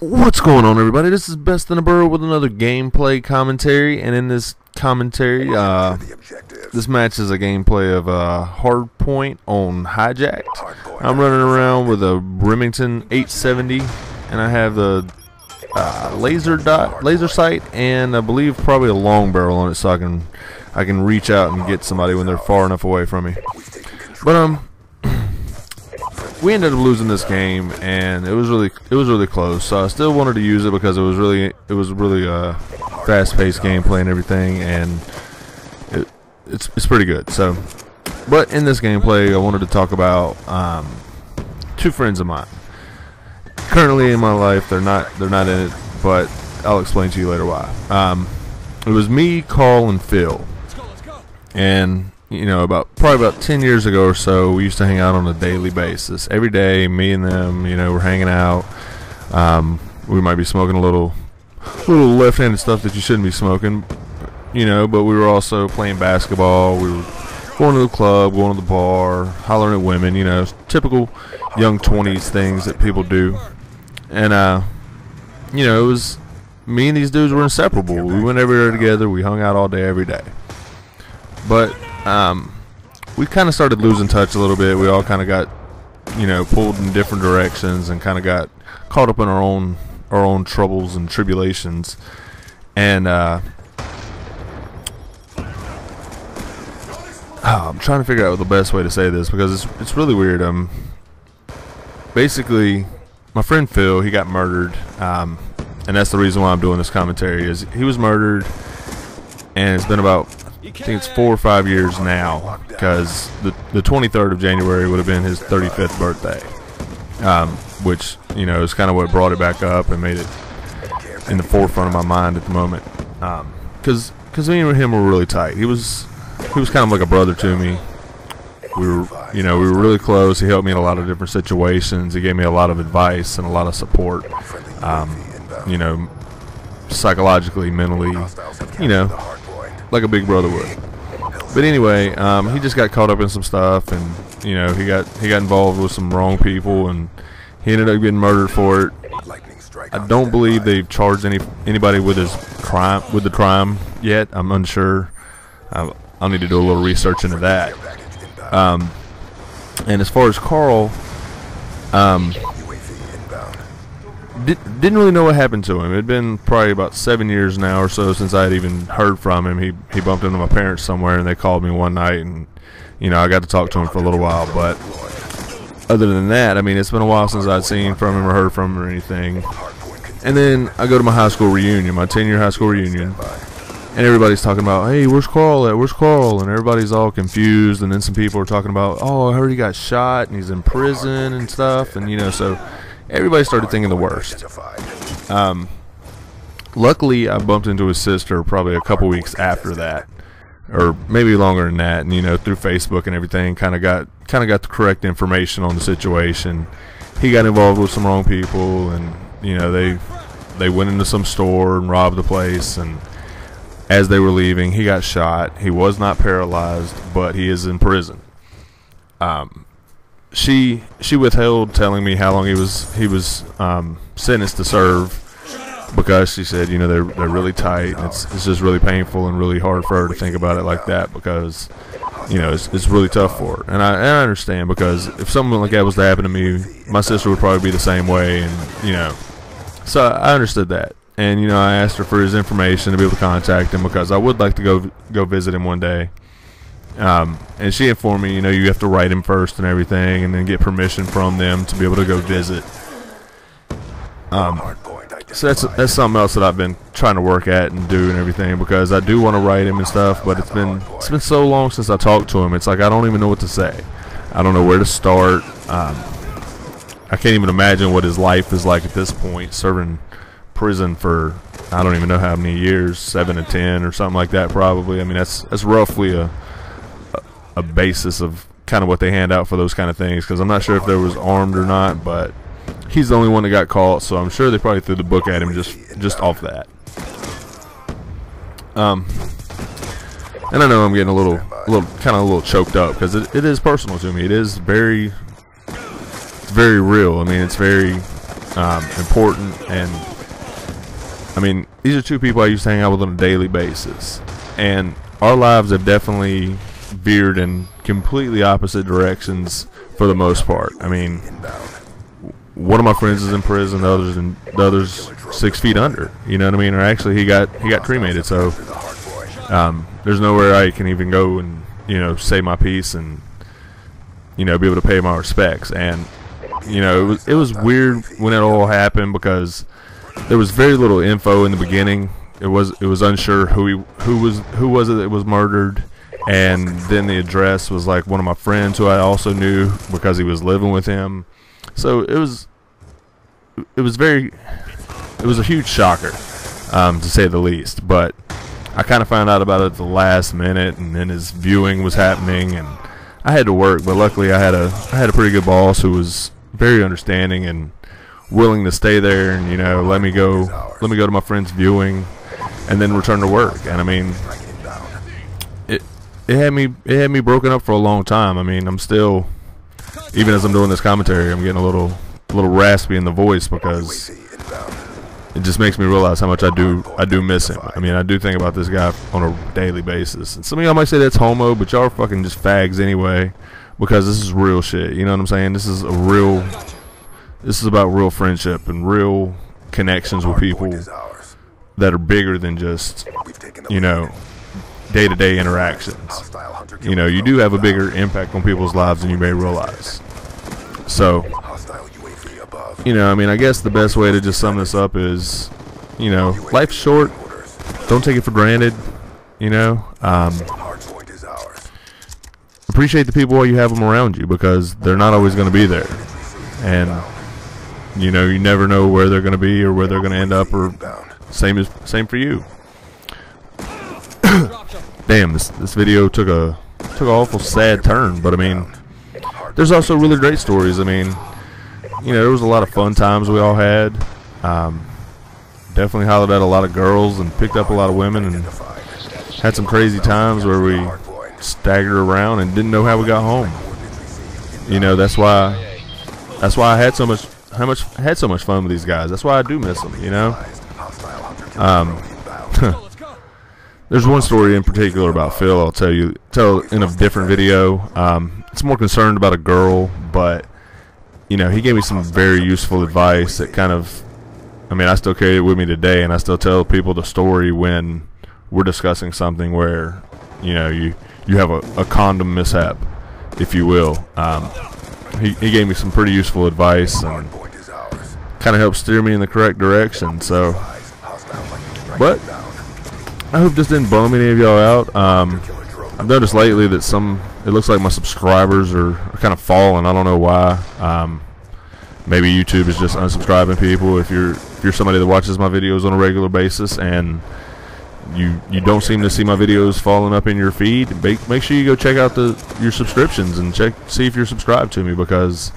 What's going on, everybody? This is Best in the Borough with another gameplay commentary, and in this commentary, this match is a gameplay of Hardpoint on Hijacked. I'm running around with a Remington 870, and I have the laser sight, and I believe probably a long barrel on it, so I can reach out and get somebody when they're far enough away from me. But we ended up losing this game, and it was really close. So I still wanted to use it because it was really fast-paced gameplay and everything, and it's pretty good. So, but in this gameplay, I wanted to talk about two friends of mine. Currently in my life, they're not in it, but I'll explain to you later why. It was me, Carl, and Phil, and you know, probably about 10 years ago or so, we used to hang out on a daily basis. Every day, me and them, you know, we're hanging out. We might be smoking a little left-handed stuff that you shouldn't be smoking, you know, but we were also playing basketball. We were going to the club, going to the bar, hollering at women, you know, typical young 20s things that people do. And, you know, it was me and these dudes were inseparable. We went everywhere together. We hung out all day, every day. But we kind of started losing touch a little bit. We all kind of got, you know, pulled in different directions and kind of got caught up in our own troubles and tribulations. And I'm trying to figure out the best way to say this because it's really weird. Basically, my friend Phil, he got murdered, and that's the reason why I'm doing this commentary. Is he was murdered, and it's been about, I think it's 4 or 5 years now, because the 23rd of January would have been his 35th birthday, which, you know, is kind of what brought it back up and made it in the forefront of my mind at the moment. Because me and him were really tight. He was kind of like a brother to me. We were really close. He helped me in a lot of different situations. He gave me a lot of advice and a lot of support. You know, psychologically, mentally, you know, like a big brother would. But anyway, he just got caught up in some stuff, and you know, he got involved with some wrong people, and he ended up getting murdered for it. I don't believe they've charged anybody with the crime yet. I'm unsure. I'll need to do a little research into that. And as far as Carl, didn't really know what happened to him. It had been probably about 7 years now or so since I had even heard from him. He bumped into my parents somewhere, and they called me one night, and you know, I got to talk to him for a little while. But other than that, I mean, it's been a while since I'd seen from him or heard from him or anything. And then I go to my high school reunion, my 10-year high school reunion, and everybody's talking about, hey, where's Carl at? Where's Carl? And everybody's all confused. And then some people are talking about, oh, I heard he got shot and he's in prison and stuff. And you know, so everybody started thinking the worst. Luckily, I bumped into his sister probably a couple weeks after that, or maybe longer than that. And you know, through Facebook and everything, kind of got the correct information on the situation. He got involved with some wrong people, and you know, they went into some store and robbed the place. And as they were leaving, he got shot. He was not paralyzed, but he is in prison. She withheld telling me how long he was sentenced to serve, because she said, you know, they're really tight, and it's just really painful and really hard for her to think about it like that, because you know, it's really tough for her. And I understand, because if something like that was to happen to me, my sister would probably be the same way, and you know, so I understood that. And you know, I asked her for his information to be able to contact him, because I would like to go visit him one day. And she informed me, you know, you have to write him first and everything, and then get permission from them to be able to go visit. So that's something else that I've been trying to work at and do and everything, because I do want to write him and stuff, but it's been so long since I talked to him. It's like I don't even know what to say. I don't know where to start. I can't even imagine what his life is like at this point, serving prison for I don't even know how many years, 7 to 10 or something like that, probably. I mean, that's roughly a basis of kind of what they hand out for those kind of things, because I'm not sure if they was armed or not, but he's the only one that got caught, so I'm sure they probably threw the book at him just off that. And I know I'm getting a little choked up, because it is personal to me. It is very real. I mean, it's very important. And I mean, these are two people I used to hang out with on a daily basis, and our lives have definitely veered in completely opposite directions for the most part. I mean, one of my friends is in prison, the other's 6 feet under. You know what I mean? Or actually, he got cremated. So there's nowhere I can even go and, you know, say my piece and, you know, be able to pay my respects. And, you know, it was weird when it all happened because there was very little info in the beginning. It was unsure who was it that was murdered, and then the address was like one of my friends who I also knew because he was living with him. So it was a huge shocker, to say the least. But I kind of found out about it at the last minute, and then his viewing was happening, and I had to work. But luckily, I had a pretty good boss who was very understanding and willing to stay there, and, you know, let me go to my friend's viewing, and then return to work. And I mean, it had me broken up for a long time. I mean, I'm still, even as I'm doing this commentary, I'm getting a little raspy in the voice because it just makes me realize how much I do miss him. I mean, I do think about this guy on a daily basis. And some of y'all might say that's homo, but y'all are fucking just fags anyway, because this is real shit. You know what I'm saying? This is about real friendship and real connections with people that are bigger than just, you know, day-to-day interactions. You know, you do have a bigger impact on people's lives than you may realize. So, you know, I mean, I guess the best way to just sum this up is, you know, life's short. Don't take it for granted. You know, appreciate the people while you have them around you, because they're not always going to be there. And, you know, you never know where they're going to be or where they're going to end up, or same for you. Damn, this video took an awful sad turn, but I mean, there's also really great stories. I mean, you know, there was a lot of fun times we all had. Definitely hollered at a lot of girls and picked up a lot of women, and had some crazy times where we staggered around and didn't know how we got home. You know, that's why I had so much fun with these guys. That's why I do miss them. You know. There's one story in particular about Phil I'll tell in a different video. It's more concerned about a girl, but, you know, he gave me some very useful advice that kind of, I mean, I still carry it with me today, and I still tell people the story when we're discussing something where, you know, you have a condom mishap, if you will. He gave me some pretty useful advice and kind of helped steer me in the correct direction. So, but I hope this didn't bum any of y'all out. I've noticed lately that it looks like my subscribers are kind of falling. I don't know why. Maybe YouTube is just unsubscribing people. If you're somebody that watches my videos on a regular basis and you don't seem to see my videos falling up in your feed, make sure you go check out your subscriptions and see if you're subscribed to me, because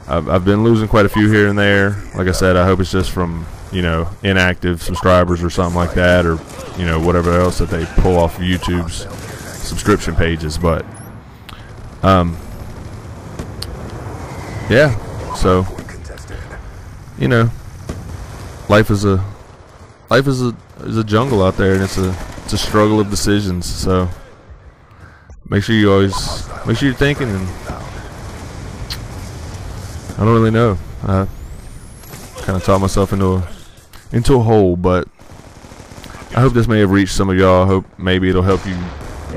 I've been losing quite a few here and there. Like I said, I hope it's just from, you know, inactive subscribers or something like that, or, you know, whatever else that they pull off of YouTube's subscription pages. But yeah, so, you know, life is a jungle out there, and it's a struggle of decisions. So make sure you're thinking. And I don't really know. I kind of talked myself into a hole, but I hope this may have reached some of y'all. I hope maybe it'll help you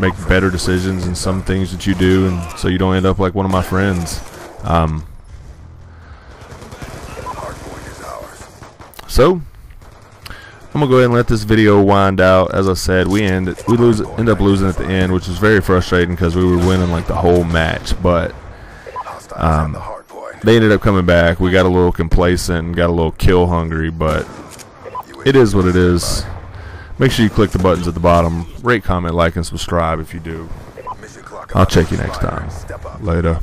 make better decisions in some things that you do, and so you don't end up like one of my friends. So I'm gonna go ahead and let this video wind out. As I said, we end up losing at the end, which was very frustrating because we were winning like the whole match, but they ended up coming back. We got a little complacent and got a little kill hungry, but it is what it is. Make sure you click the buttons at the bottom. Rate, comment, like, and subscribe if you do. I'll check you next time. Later.